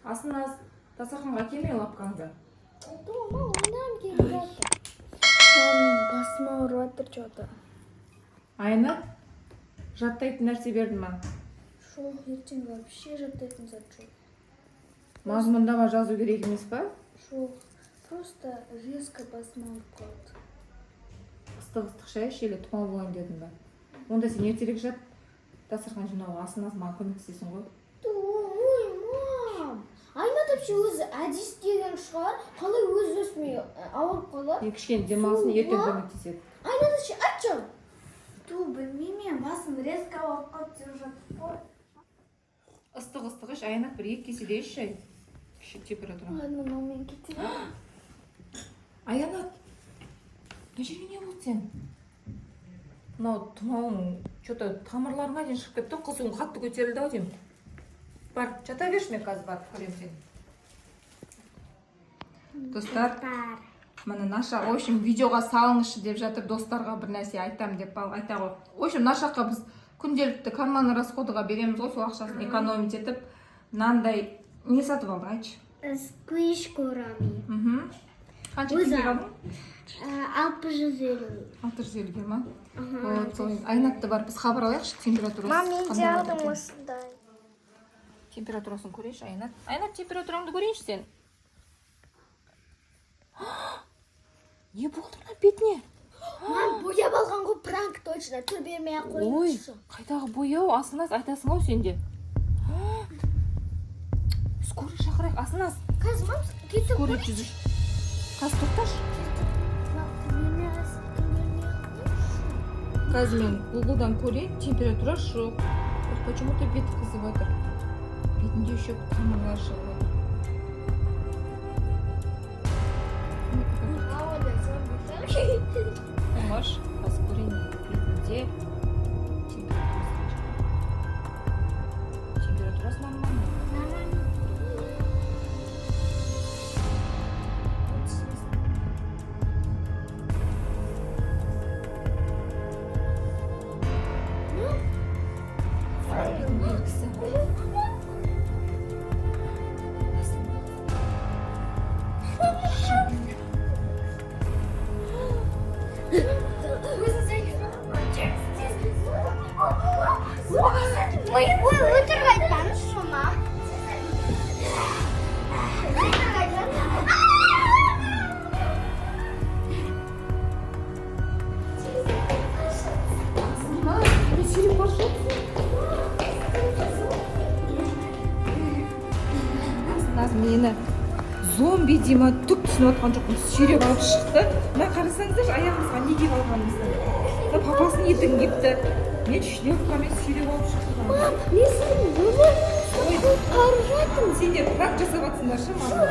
Астына дастарханға келмей лапқаңды. Дома ойнам келіп жатыр. Мен басыма ұрып жатыр что-то. Айнат, жаттайтын нәрсе берді ма? Жоқ, ертең вообще жаттайтын зат жоқ. Мазмұндама жазу керек емес па? Жоқ, просто резко басыма ұрып қалды. Ыстық шай ішелі тұмау болайын дедің ба? Онда сен ертерек жат, дастархан жинауға астына маған көмектесесің ғой. Ой, мам! Айнат вообще өзі әдіс деген шығар, қалай өзі өсмей ауырып қалады? Кішкене демалсын, ертең көмектеседі. Айнат вообще айтшы! Білмеймін, басым резко ауырып қалды деп жатыр ғой. Ыстық іш, Айнат бір 2 кеседе іш шай. Кіші температура. Ладно, маммен кетейін. Айнат, мына жерге не болды сен? Мынау тұмауың, что-то тамырларыңа дейін шығып кетті, қызуың қатты көтерілді ау деймін. Бар, жата берші, мен қазір барып көрем сені. Достар, міне Наша, в общем, видеоға салыңызшы деп жатыр, достарға бір нәрсе айтам деп айта ғой. В общем, Нашаға біз күнделікті карман расходыға береміз ғой, сол ақшасын экономить етіп, мынандай не сатып алды, айтшы. Сквиш корами. Қанша теңге алдың? 650. 650 ма? Айнатты барып біз хабар алайықшы, температурасы. Мам, мен де алдым осындай. Температурасын көрейінші, Айнат. Айнат, температураңды көрейінші сен. Не болды мына бетіне? Мам, бояп алған ғой, пранк точно. Түр бермей ақ қойыңызшы. Ой, қайдағы бояу, Асынас айтасың ау сенде. Скорый шақырайық, Асынас. Қазір, мам, кетіп Скорый жүзіш. Қазір тоқташ. Қазір мен Google-дан көрейін, температура жоқ. Почему-то бет қызып отыр. Бетінде еще тамырлар шығып отыр. Олаш, қазір көрейін, бетінде температурасы нормально. Ой, өтірік айтпаңыз шома. Мені зомби дейма түк түсініп отқан жоқпын, сүйреп алып шықты. Мына қарасаңыздаршы, аяғымызға не киіп алғанымызды. Папасының етігін кипті. Мен шлепкамен сүйреп алып шықты. Мам, мен сіздің өмір қарып жатырмын. Сендер пранк жасап жатсыңдаршы маған.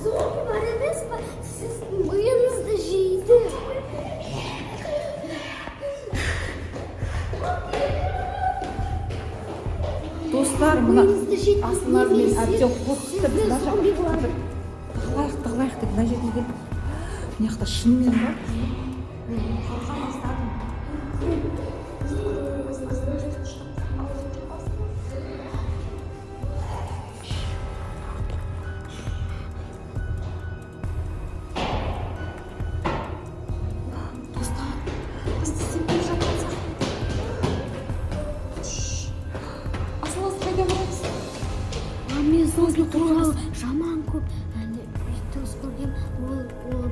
Зомби бар емес па? Сіздің миыңызды жейді. Достар, мына Асыназ мен әбден қорқытты. Біз тығылайық деп мына жерге келіп. Мына жақта шынымен бар. Мен зомби туралы жаман көп видеос көргем, ол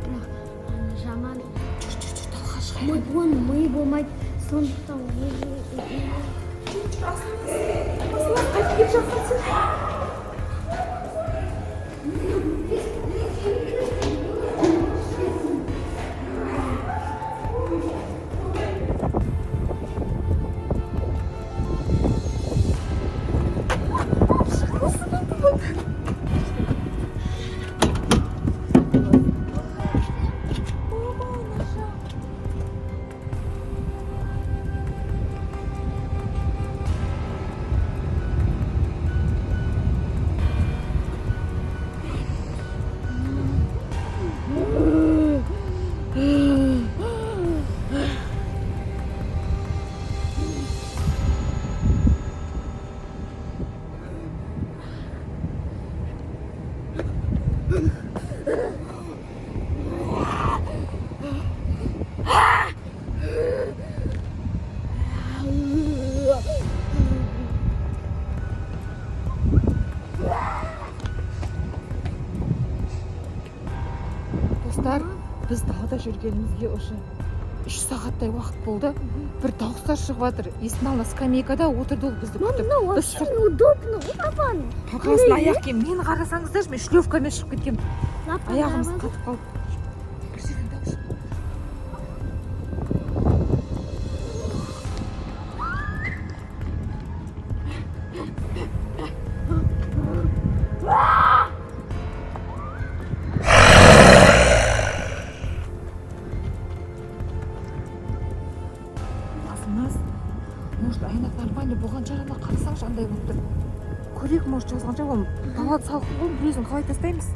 бірақ жаман. Талға шығайық. Ми болмайды, сондықтан Асыназ қайтып келіп жатқансың. Достар, біз далада жүргенімізге уже 3 сағаттай уақыт болды. Бір дауыстар шығып жатыр. Есіктің алдында скамейкада отырды ол бізді күтіп. Мам, вообще неудобно. Папаның. Папасының аяқ киім. Мені қарасаңыздаршы, мен шлевкамен шығып кеткем. Аяғымыз қатып қалды. Может, айнат нормально болған жағына қарасаңшы, андай болып тұр. Көрек, может, жазған жоқ, ол далада салқын ғой, біреуін қалай тастаймыз?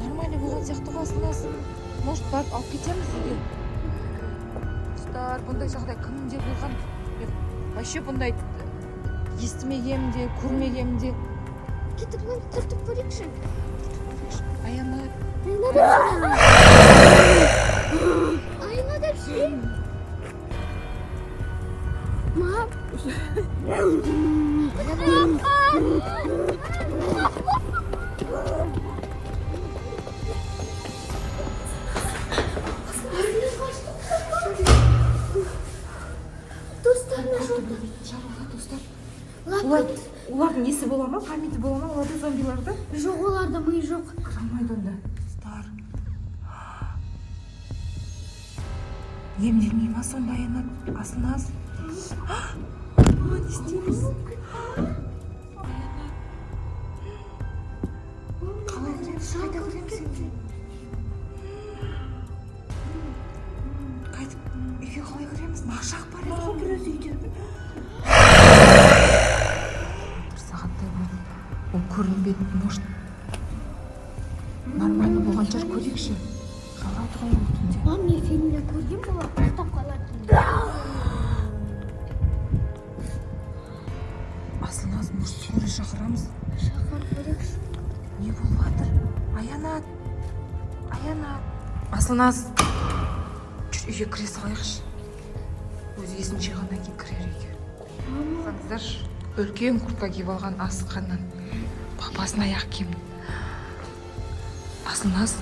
Нормально болған сияқты қасынас. Может, барып алып кетеміз үйге. Достар, бұндай жағдай кімде болған? Вообще бұндай естімегем де, көрмегем де. Кетіп, мен түртіп көрейікші. Аянат. Айна деп ше. Мам. Олардың несі бола ма? Памяті бола ма? Олардың зомбиларды? Жоқ, оларда ми жоқ. Қалмайды онда. Достар. Емделмей ма сонда Аянат? Асыназ. Не істейміз? Аянат. Қалай кіреміз? Қайда кіреміз енді? Қайтып үйге қалай кіреміз? Нашақ бар еді ғой бір өзі үйде. Бір сағаттай болды. Ол көрінбеді, может. Нормально болған жер көрейікші. Қалай тұрайын түнде? Мам, мен фильмде көрген болар, тоқтап қалатын. Асылназ, может, скорый шақырамыз? Шақыр көрейікші. Не болып жатыр? Аянат. Аянат. Асылназ. Жүр үйге кіре салайықшы. Өз есін жиғаннан кейін кірер үйге. Қараңыздаршы, үлкен куртка киіп алған асыққаннан. Папасының аяқ киімін. Асылназ.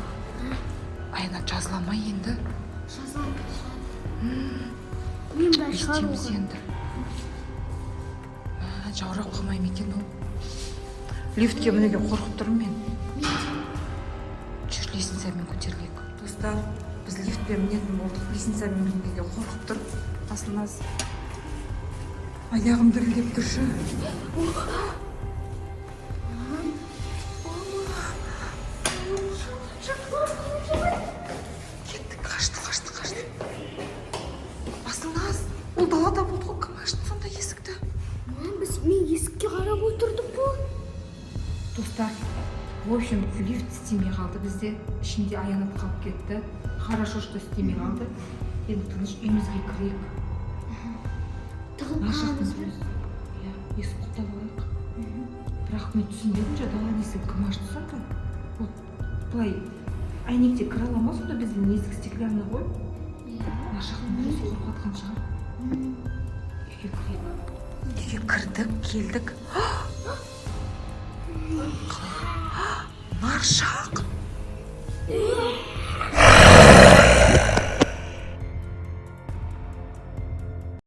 Аянат жазыламай енді. Жазамын. Мен бәрі Естеміз шығару. енді. Жаурап қалмайым екен ол. Лифтке мінуге қорқып тұрмын мен. Жүр, лестницамен көтерілейік. Достар, біз лифтпен мінетін болдық. Лестницамен мінуге қорқып тұр. Асылназ. Аяғым дірілдеп тұршы. Кеттік, қашты. Асылназ, ол далада болды ғой, кім ашты сонда есікті? Мам, мен есікке қарап отырдық қой. Достар, в общем, лифт істемей қалды бізде. Ішінде Аянат қалып кетті. Хорошо, что істемей қалды. Енді тыныш үйімізге кірейік. Нашақтың сөз. Есік құттап алайық. Бірақ мен түсінбедім же, даланың есігін кім ашты сонда? Вот былай әйнекте кіре ала ма сонда біздің есік стеклянный ғой? Нашақтың өзі қорқатқан шығар. Үйге кірейік. Үйге кірдік, келдік. Нашақ!